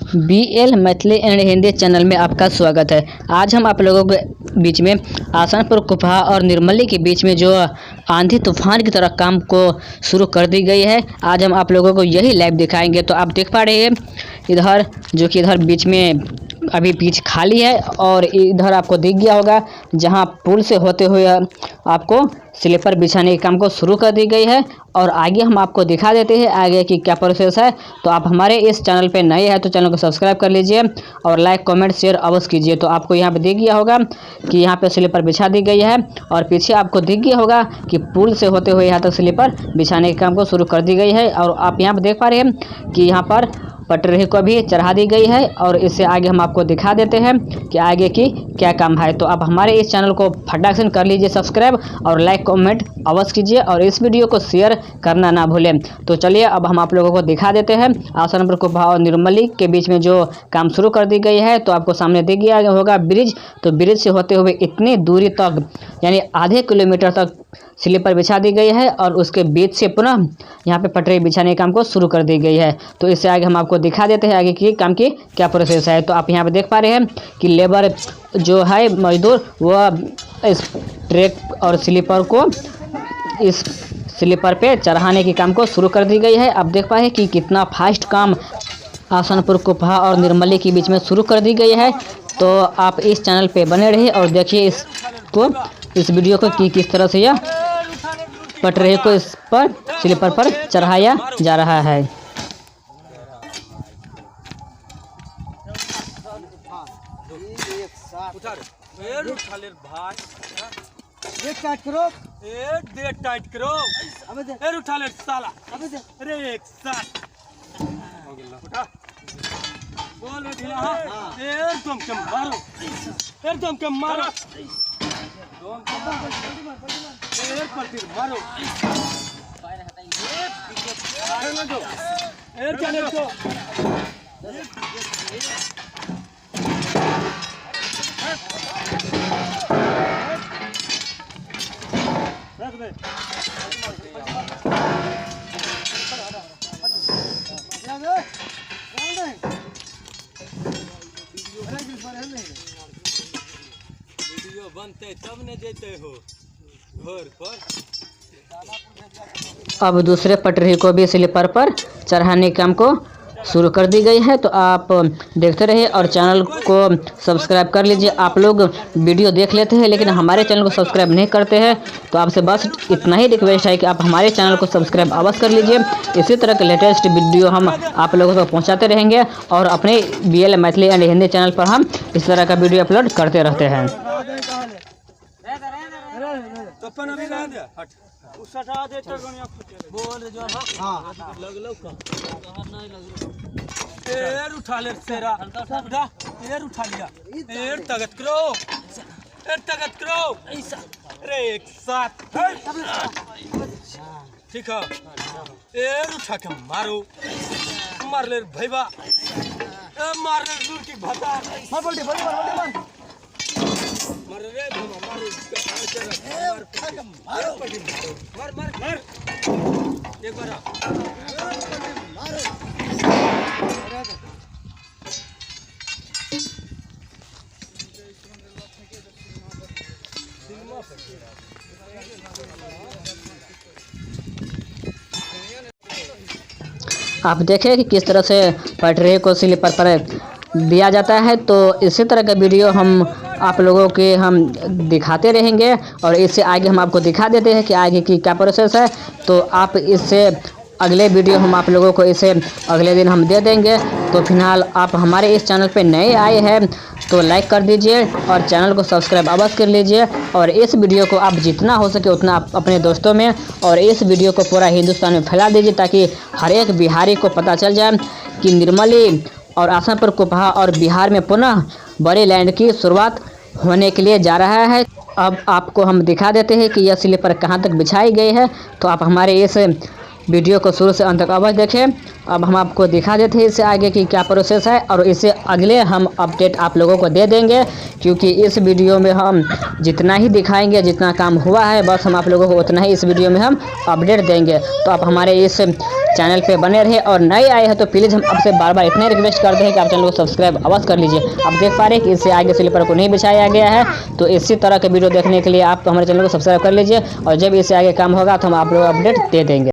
BL Maithili and Hindi channel में आपका स्वागत है। आज हम आप लोगों के बीच में आसनपुर कुपहा और निर्मली के बीच में जो आंधी तूफान की तरह काम को शुरू कर दी गई है, आज हम आप लोगों को यही लाइव दिखाएंगे। तो आप देख पा रहे हैं इधर, जो कि इधर बीच में अभी पिच खाली है और इधर आपको दिख गया होगा जहां पुल से होते हुए आपको स्लीपर बिछाने के काम को शुरू कर दी गई है। और आगे हम आपको दिखा देते हैं आगे की क्या प्रोसेस है। तो आप हमारे इस चैनल पे नए हैं तो चैनल को सब्सक्राइब कर लीजिए और लाइक कमेंट शेयर अवश्य कीजिए। तो आपको यहाँ पे दिख गया होगा कि यहाँ पे स्लीपर बिछा दी गई है और पीछे आपको दिख गया होगा कि पुल से होते हुए यहाँ तक स्लीपर बिछाने के काम को शुरू कर दी गई है। और आप यहाँ पे देख पा रहे हैं कि यहाँ पर पटरी को भी चढ़ा दी गई है और इससे आगे हम आपको दिखा देते हैं कि आगे की क्या काम है। तो आप हमारे इस चैनल को फटाक से कर लीजिए सब्सक्राइब और लाइक कमेंट अवश्य कीजिए और इस वीडियो को शेयर करना ना भूलें। तो चलिए अब हम आप लोगों को दिखा देते हैं आसनपुर कुपहा और निर्मली के बीच में जो काम शुरू कर दी गई है। तो आपको सामने दिख गया होगा ब्रिज, तो ब्रिज से होते हुए इतनी दूरी तक यानी आधे किलोमीटर तक स्लीपर बिछा दी गई है और उसके बीच से पुनः यहाँ पे पटरी बिछाने के काम को शुरू कर दी गई है। तो इससे आगे हम आपको दिखा देते हैं आगे की काम की क्या प्रोसेस है। तो आप यहाँ पे देख पा रहे हैं कि लेबर जो है मजदूर वह इस ट्रैक और स्लीपर को इस स्लीपर पे चढ़ाने के काम को शुरू कर दी गई है। आप देख पाए कि कितना फास्ट काम आसनपुर कुपहा और निर्मली के बीच में शुरू कर दी गई है। तो आप इस चैनल पे बने रहिए और देखिए इस वीडियो को कि किस तरह से यह पटरी को इस पर स्लीपर पर चढ़ाया जा रहा है। टाइट करो, दे टाइट करो, उठा ले साला, अरे एक साथ हो गया उठा बोल ढीला, हां एकदम कम मारो, एकदम कम मारो, एक पलटी मारो, पैर हटाइए, ना दो एक जाने दो, रख दे वीडियो बनते तब न जेते हो घर पर। अब दूसरे पटरी को भी स्लीपर पर चढ़ाने के काम को शुरू कर दी गई है। तो आप देखते रहिए और चैनल को सब्सक्राइब कर लीजिए। आप लोग वीडियो देख लेते हैं लेकिन हमारे चैनल को सब्सक्राइब नहीं करते हैं, तो आपसे बस इतना ही रिक्वेस्ट है कि आप हमारे चैनल को सब्सक्राइब अवश्य कर लीजिए। इसी तरह के लेटेस्ट वीडियो हम आप लोगों को पहुंचाते रहेंगे और अपने BL Maithili and Hindi channel पर हम इस तरह का वीडियो अपलोड करते रहते हैं। एर उठा ले तेरा, उठा एर उठा लिया, एर ताकत करो, एर ताकत करो, अरे एक साथ ठीक है, एर उठा के मारो, मार ले भैया, मार ले दूर की भता, मार बोल दे मार मार रे भैया मार मार मार एक बार आप देखें कि किस तरह से पटरी को स्लीपर पर दिया जाता है। तो इसी तरह का वीडियो हम आप लोगों के हम दिखाते रहेंगे और इससे आगे हम आपको दिखा देते हैं कि आगे की क्या प्रोसेस है। तो आप इससे अगले वीडियो हम आप लोगों को इसे अगले दिन हम दे देंगे। तो फिलहाल आप हमारे इस चैनल पे नए आए हैं तो लाइक कर दीजिए और चैनल को सब्सक्राइब अवश्य कर लीजिए और इस वीडियो को आप जितना हो सके उतना आप अपने दोस्तों में और इस वीडियो को पूरा हिंदुस्तान में फैला दीजिए ताकि हर एक बिहारी को पता चल जाए कि निर्मली और आसनपुर कुपहा और बिहार में पुनः बड़े लैंड की शुरुआत होने के लिए जा रहा है। अब आपको हम दिखा देते हैं कि यह स्लीपर कहाँ तक बिछाई गई है। तो आप हमारे इस वीडियो को शुरू से अंत तक अवश्य देखें। अब हम आपको दिखा देते हैं इससे आगे की क्या प्रोसेस है, और इससे अगले हम अपडेट आप लोगों को दे देंगे, क्योंकि इस वीडियो में हम जितना ही दिखाएंगे, जितना काम हुआ है बस हम आप लोगों को उतना ही इस वीडियो में हम अपडेट देंगे। तो आप हमारे इस चैनल पे बने रहे, और नए आए हैं तो प्लीज़ हम आपसे बार बार इतने रिक्वेस्ट करते हैं कि आप चैनल को सब्सक्राइब अवश्य कर लीजिए। आप देख पा रहे हैं कि इससे आगे स्लीपर को नहीं बिछाया गया है, तो इसी तरह के वीडियो देखने के लिए आप हमारे चैनल को सब्सक्राइब कर लीजिए, और जब इससे आगे काम होगा तो हम आप लोगों को अपडेट दे देंगे।